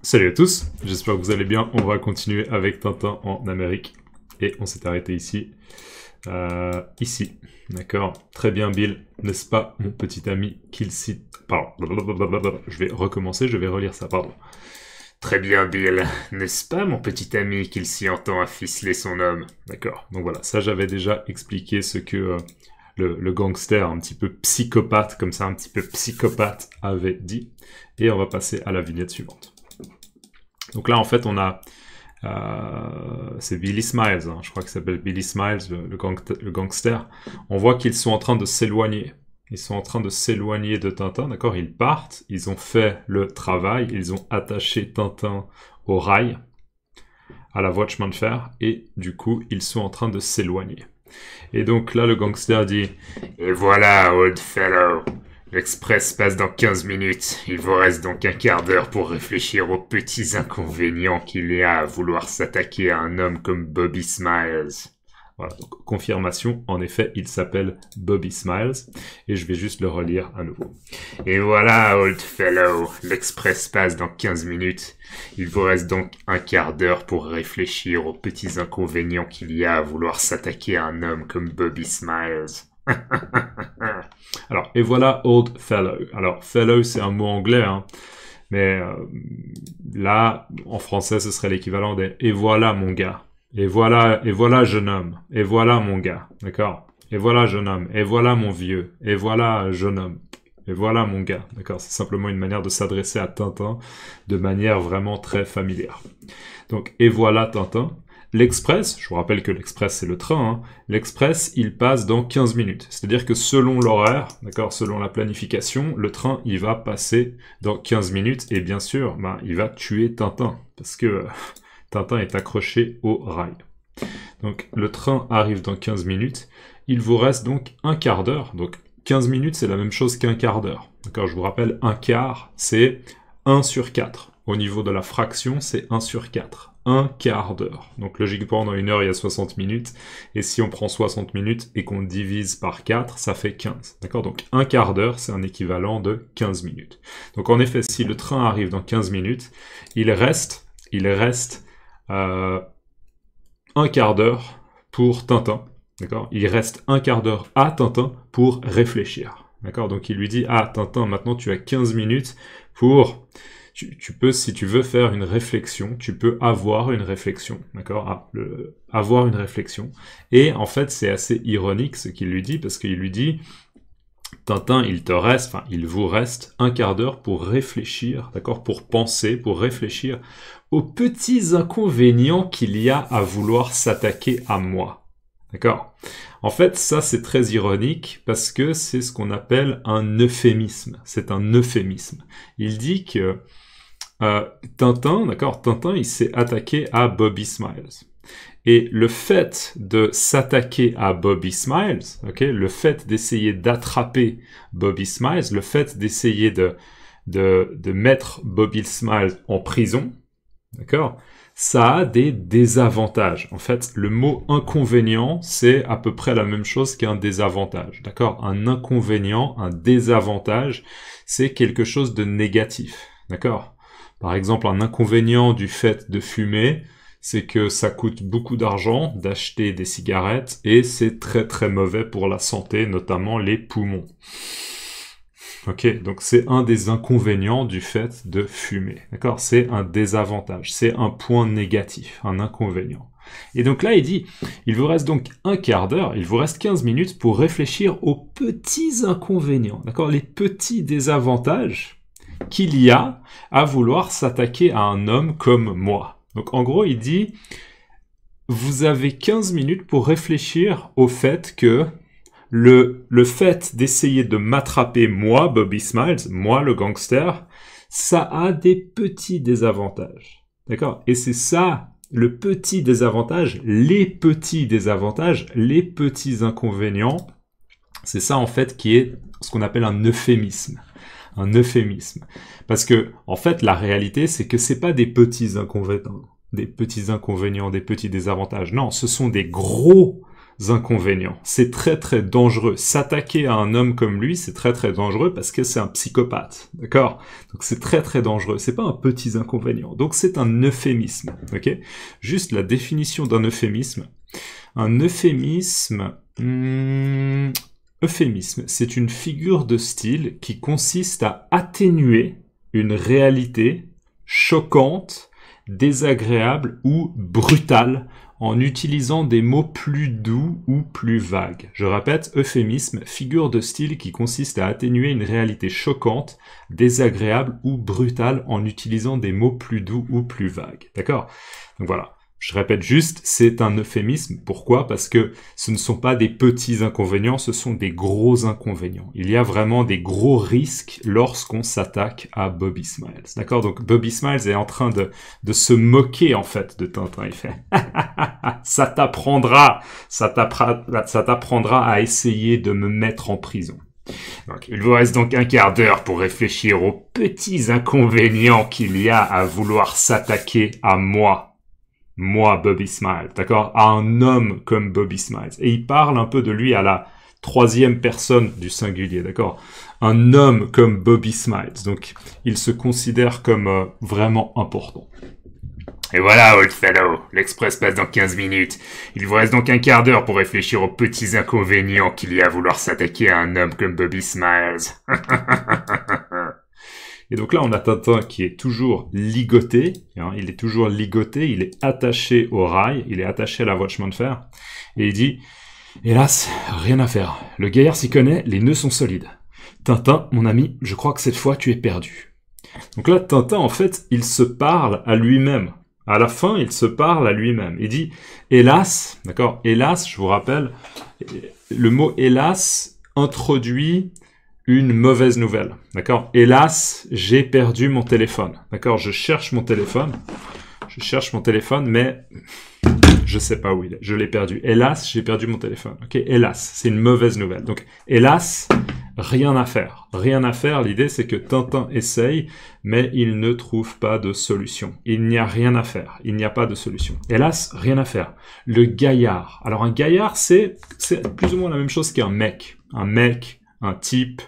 Salut à tous, j'espère que vous allez bien. On va continuer avec Tintin en Amérique. Et on s'est arrêté ici. Ici. D'accord. Très bien, Bill. N'est-ce pas, mon petit ami, qu'il cite... Pardon. Je vais recommencer, je vais relire ça, pardon. Très bien, Bill. N'est-ce pas, mon petit ami, qu'il s'y entend à ficeler son homme? D'accord. Donc voilà, ça j'avais déjà expliqué ce que le gangster un petit peu psychopathe, comme ça, un petit peu psychopathe, avait dit. Et on va passer à la vignette suivante. Donc là, en fait, on a... c'est Billy Smiles, hein, je crois qu'il s'appelle Billy Smiles, le gangster. On voit qu'ils sont en train de s'éloigner. Ils sont en train de s'éloigner de Tintin, d'accord? Ils partent, ils ont fait le travail, ils ont attaché Tintin au rail, à la voie de chemin de fer, et du coup, ils sont en train de s'éloigner. Et donc là, le gangster dit « Et voilà, old fellow, l'express passe dans 15 minutes. Il vous reste donc un quart d'heure pour réfléchir aux petits inconvénients qu'il y a à vouloir s'attaquer à un homme comme Bobby Smiles. » Voilà, donc confirmation, en effet, il s'appelle Bobby Smiles, et je vais juste le relire à nouveau. « Et voilà, old fellow, l'express passe dans 15 minutes. Il vous reste donc un quart d'heure pour réfléchir aux petits inconvénients qu'il y a à vouloir s'attaquer à un homme comme Bobby Smiles. » Alors, et voilà old fellow. Alors, fellow, c'est un mot anglais, hein, mais là, en français, ce serait l'équivalent de « et voilà mon gars ». Et voilà jeune homme, et voilà mon gars, d'accord? Et voilà jeune homme, et voilà mon vieux, et voilà jeune homme, et voilà mon gars, d'accord? C'est simplement une manière de s'adresser à Tintin de manière vraiment très familière. Donc, et voilà Tintin. L'Express, je vous rappelle que l'Express c'est le train, hein, l'Express il passe dans 15 minutes. C'est-à-dire que selon l'horaire, d'accord, selon la planification, le train il va passer dans 15 minutes et bien sûr, il va tuer Tintin parce que Tintin est accroché au rail. Donc le train arrive dans 15 minutes, il vous reste donc un quart d'heure. Donc 15 minutes c'est la même chose qu'un quart d'heure. D'accord, je vous rappelle, un quart c'est 1 sur 4. Au niveau de la fraction, c'est 1 sur 4. Un quart d'heure. Donc logiquement, dans une heure, il y a 60 minutes. Et si on prend 60 minutes et qu'on divise par 4, ça fait 15. D'accord? Donc un quart d'heure, c'est un équivalent de 15 minutes. Donc en effet, si le train arrive dans 15 minutes, il reste un quart d'heure pour Tintin. D'accord? Il reste un quart d'heure à Tintin pour réfléchir. D'accord? Donc il lui dit, ah Tintin, maintenant tu as 15 minutes pour... Tu peux, si tu veux faire une réflexion, tu peux avoir une réflexion, d'accord? Avoir une réflexion. Et en fait, c'est assez ironique ce qu'il lui dit, parce qu'il lui dit, Tintin, il vous reste un quart d'heure pour réfléchir, d'accord? Pour penser, pour réfléchir aux petits inconvénients qu'il y a à vouloir s'attaquer à moi, d'accord? En fait, ça, c'est très ironique parce que c'est ce qu'on appelle un euphémisme. C'est un euphémisme. Il dit que Tintin, d'accord, Tintin, il s'est attaqué à Bobby Smiles. Et le fait de s'attaquer à Bobby Smiles, ok, le fait d'essayer d'attraper Bobby Smiles, le fait d'essayer de mettre Bobby Smiles en prison, d'accord, ça a des désavantages. En fait, le mot inconvénient, c'est à peu près la même chose qu'un désavantage. D'accord? Un inconvénient, un désavantage, c'est quelque chose de négatif. D'accord? Par exemple, un inconvénient du fait de fumer, c'est que ça coûte beaucoup d'argent d'acheter des cigarettes et c'est très très mauvais pour la santé, notamment les poumons. Ok, donc c'est un des inconvénients du fait de fumer, d'accord? C'est un désavantage, c'est un point négatif, un inconvénient. Et donc là, il dit, il vous reste donc un quart d'heure, il vous reste 15 minutes pour réfléchir aux petits inconvénients, d'accord? Les petits désavantages qu'il y a à vouloir s'attaquer à un homme comme moi. Donc en gros, il dit, vous avez 15 minutes pour réfléchir au fait que le fait d'essayer de m'attraper, moi, Bobby Smiles, moi, le gangster, ça a des petits désavantages. D'accord? Et c'est ça, le petit désavantage, les petits inconvénients, c'est ça, en fait, qui est ce qu'on appelle un euphémisme. Un euphémisme. Parce que, en fait, la réalité, c'est que c'est pas des petits inconvénients, des petits désavantages. Non, ce sont des gros inconvénients. C'est très très dangereux. S'attaquer à un homme comme lui, c'est très très dangereux parce que c'est un psychopathe. D'accord? Donc c'est très très dangereux. C'est pas un petit inconvénient. Donc c'est un euphémisme. Ok? Juste la définition d'un euphémisme. Un euphémisme... Euphémisme, c'est une figure de style qui consiste à atténuer une réalité choquante, désagréable ou brutale en utilisant des mots plus doux ou plus vagues. Je répète, euphémisme, figure de style qui consiste à atténuer une réalité choquante, désagréable ou brutale en utilisant des mots plus doux ou plus vagues. D'accord? Donc voilà. Je répète juste, c'est un euphémisme. Pourquoi? Parce que ce ne sont pas des petits inconvénients, ce sont des gros inconvénients. Il y a vraiment des gros risques lorsqu'on s'attaque à Bobby Smiles. D'accord? Donc Bobby Smiles est en train de se moquer en fait de Tintin. Il fait ça t'apprendra à essayer de me mettre en prison. Donc, il vous reste donc un quart d'heure pour réfléchir aux petits inconvénients qu'il y a à vouloir s'attaquer à moi. Moi, Bobby Smiles, d'accord? À un homme comme Bobby Smiles. Et il parle un peu de lui à la troisième personne du singulier, d'accord? Un homme comme Bobby Smiles. Donc, il se considère comme vraiment important. Et voilà, old fellow, l'express passe dans 15 minutes. Il vous reste donc un quart d'heure pour réfléchir aux petits inconvénients qu'il y a à vouloir s'attaquer à un homme comme Bobby Smiles. Et donc là, on a Tintin qui est toujours ligoté, hein, il est toujours ligoté, il est attaché au rail, il est attaché à la voie de chemin de fer, et il dit « Hélas, rien à faire. Le gaillard s'y connaît, les nœuds sont solides. Tintin, mon ami, je crois que cette fois tu es perdu. » Donc là, Tintin, en fait, il se parle à lui-même. À la fin, il se parle à lui-même. Il dit « Hélas », d'accord, « Hélas », je vous rappelle, le mot « hélas » introduit une mauvaise nouvelle, d'accord? Hélas, j'ai perdu mon téléphone, d'accord? Je cherche mon téléphone, mais je sais pas où il est, je l'ai perdu. Hélas, j'ai perdu mon téléphone, ok? Hélas, c'est une mauvaise nouvelle. Donc, hélas, rien à faire. Rien à faire, l'idée c'est que Tintin essaye, mais il ne trouve pas de solution. Il n'y a rien à faire, il n'y a pas de solution. Hélas, rien à faire. Le gaillard. Alors, un gaillard, c'est plus ou moins la même chose qu'un mec. Un type,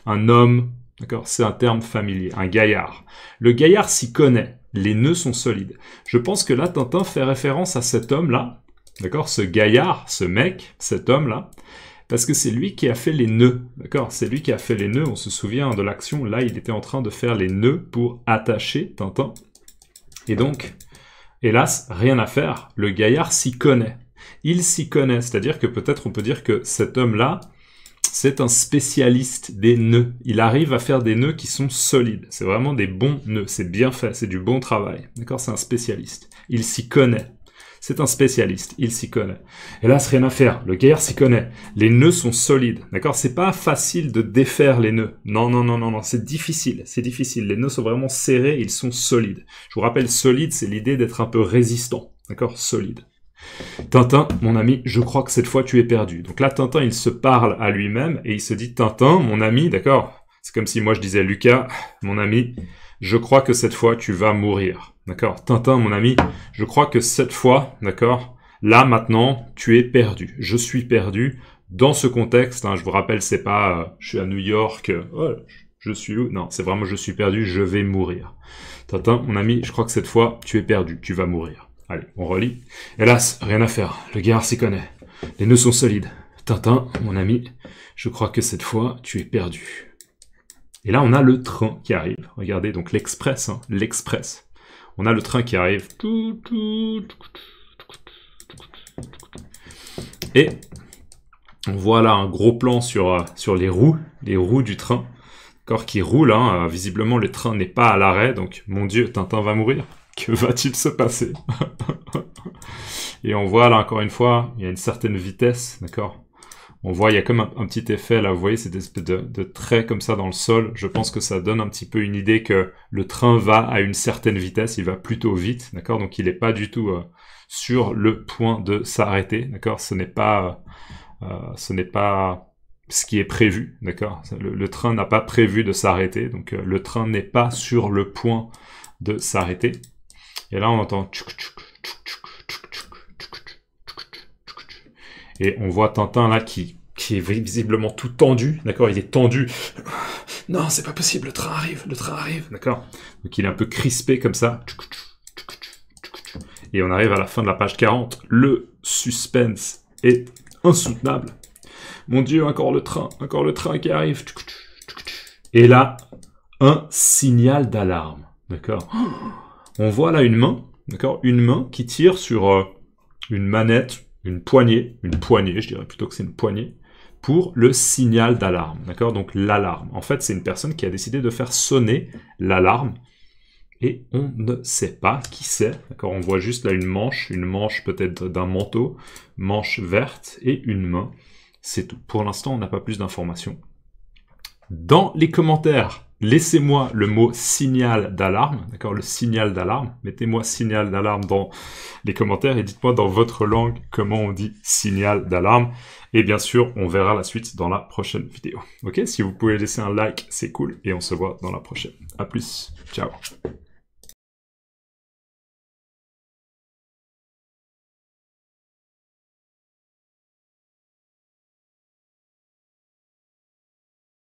un homme, d'accord? C'est un terme familier, un gaillard. Le gaillard s'y connaît, les nœuds sont solides. Je pense que là, Tintin fait référence à cet homme-là, d'accord? Ce gaillard, ce mec, cet homme-là, parce que c'est lui qui a fait les nœuds, d'accord? C'est lui qui a fait les nœuds, on se souvient de l'action, là, il était en train de faire les nœuds pour attacher Tintin. Et donc, hélas, rien à faire, le gaillard s'y connaît. Il s'y connaît, c'est-à-dire que peut-être on peut dire que cet homme-là, c'est un spécialiste des nœuds. Il arrive à faire des nœuds qui sont solides. C'est vraiment des bons nœuds. C'est bien fait. C'est du bon travail. D'accord? C'est un spécialiste. Il s'y connaît. C'est un spécialiste. Il s'y connaît. Hélas, rien à faire. Le gaillard s'y connaît. Les nœuds sont solides. D'accord? C'est pas facile de défaire les nœuds. Non. C'est difficile. C'est difficile. Les nœuds sont vraiment serrés. Ils sont solides. Je vous rappelle, solide, c'est l'idée d'être un peu résistant. D'accord? Solide. Tintin, mon ami, je crois que cette fois tu es perdu. Donc là, Tintin, il se parle à lui-même et il se dit, Tintin, mon ami, d'accord? C'est comme si moi je disais, Lucas, mon ami, je crois que cette fois tu vas mourir. D'accord? Tintin, mon ami, je crois que cette fois, d'accord? Là, maintenant, tu es perdu. Je suis perdu. Dans ce contexte, hein, je vous rappelle, c'est pas, je suis à New York, je suis où? Non, c'est vraiment, je suis perdu, je vais mourir. Tintin, mon ami, je crois que cette fois, tu es perdu, tu vas mourir. Allez, on relit. Hélas, rien à faire. Le gaillard s'y connaît. Les nœuds sont solides. Tintin, mon ami, je crois que cette fois, tu es perdu. Et là, on a le train qui arrive. Regardez, donc l'express, hein, l'express. On a le train qui arrive. Et on voit là un gros plan sur les roues du train, d'accord, qui roulent. Hein. Visiblement, le train n'est pas à l'arrêt, donc mon Dieu, Tintin va mourir. Que va-t-il se passer? Et on voit là encore une fois, il y a une certaine vitesse, d'accord? On voit, il y a comme un petit effet là, vous voyez cette espèce de trait comme ça dans le sol. Je pense que ça donne un petit peu une idée que le train va à une certaine vitesse, il va plutôt vite, d'accord? Donc il n'est pas du tout sur le point de s'arrêter, d'accord? Ce n'est pas ce qui est prévu, d'accord? Le train n'a pas prévu de s'arrêter, donc le train n'est pas sur le point de s'arrêter. Et là, on entend... Et on voit Tintin là qui est visiblement tout tendu, d'accord, il est tendu. Non, c'est pas possible, le train arrive, d'accord. Donc il est un peu crispé comme ça. Et on arrive à la fin de la page 40. Le suspense est insoutenable. Mon Dieu, encore le train qui arrive. Et là, un signal d'alarme, d'accord. On voit là une main, d'accord, une main qui tire sur une manette, une poignée, je dirais plutôt que c'est une poignée, pour le signal d'alarme, d'accord, donc l'alarme. En fait, c'est une personne qui a décidé de faire sonner l'alarme, et on ne sait pas qui c'est, d'accord, on voit juste là une manche peut-être d'un manteau, manche verte, et une main, c'est tout. Pour l'instant, on n'a pas plus d'informations. Dans les commentaires, laissez-moi le mot signal d'alarme, d'accord, le signal d'alarme. Mettez-moi signal d'alarme dans les commentaires et dites-moi dans votre langue comment on dit signal d'alarme. Et bien sûr, on verra la suite dans la prochaine vidéo. Ok, si vous pouvez laisser un like, c'est cool. Et on se voit dans la prochaine. À plus. Ciao.